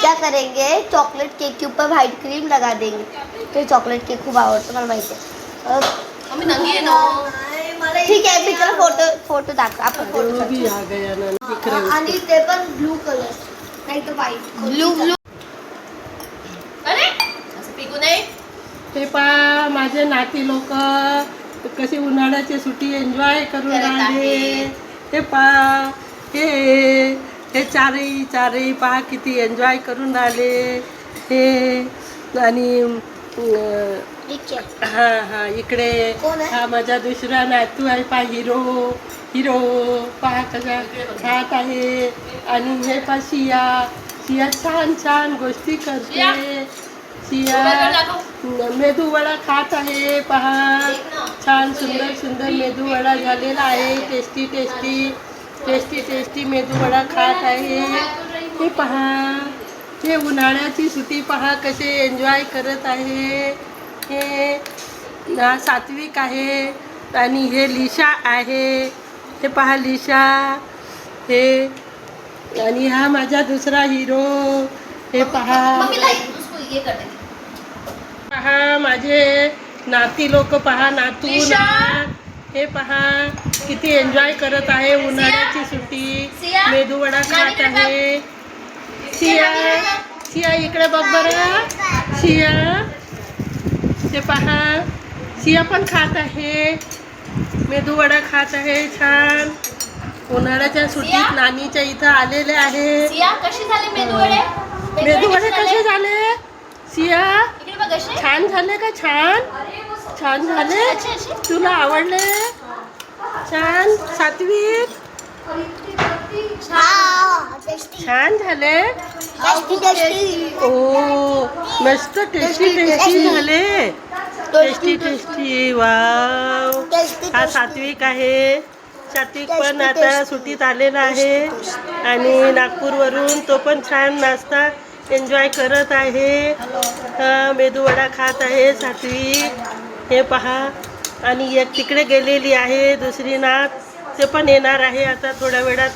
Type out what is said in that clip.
क्या करेंगे, chocolate cake के ऊपर व्हाइट क्रीम लगा देंगे. तो चॉकलेट केक खूप आवडतो मला माहिती आहे. आम्ही नंगी आहे ना. ठीक आहे, मी तुला फोटो दाखव. आपण जो भी आ गया ना दिख रहा है आणि ते पण ब्लू कलर नाही तर व्हाईट. ब्लू अरे असं पिकू नये. ते पहा माझे नाती लोक कशी उन्हाळ्याची सुट्टी एन्जॉय करून करत राहिले. आहेत. हे पहा हे चारही पहा किती एन्जॉय करून राहिले. हे आणि हा इकडे कोण आहे? हा माझा दुसरा नातू आहे पहा हिरो पहा कसा खात आहे. आणि हे पहा शिया छान गोष्टी करते. शिया मेदू वडा खात आहे पहा. छान सुंदर मेदू वडा झालेला आहे. टेस्टी मेदू वडा खात आहे. हे पहा हे उन्हाळ्याची सुट्टी पहा कसे एन्जॉय करत आहे. हे सात्विक आहे आणि हे लिशा आहे. हे पहा लिशा हे आणि हा माझा दुसरा हिरो. हे पहा पहा माझे नाती लोक पहा नातू लिशा. हे पहा किती एन्जॉय करत आहे उन्हाळ्याची सुट्टी. मेदू वडा खात आहे. सिया इकडे बघ बरं. सिया ते पहा सिया पण खात आहे. मेदू वडा खात आहे. छान उन्हाळ्याच्या सुट्टीत नानीच्या इथं आलेले आहे. सिया कशी झाली मेदूवडे? मेदूवडे कसे झाले सिया? इकडे बघ असे. छान झाले का? छान झाले. असे. तुला आवडले? छान सात्विक छान झाले. ओ मस्त टेस्टी झाले. Tasty wow. हा सात्विक आहे. सात्विक पण आता सुट्टीत आलेला आहे आणि नागपूरवरून तो पण छान नाश्ता एन्जॉय करत आहे. मेदू वडा खात आहे सात्विक. हे पहा आणि एक तिकडे गेलेली आहे दुसरी नात. ते पण येणार आहे आता थोड्या वेळात.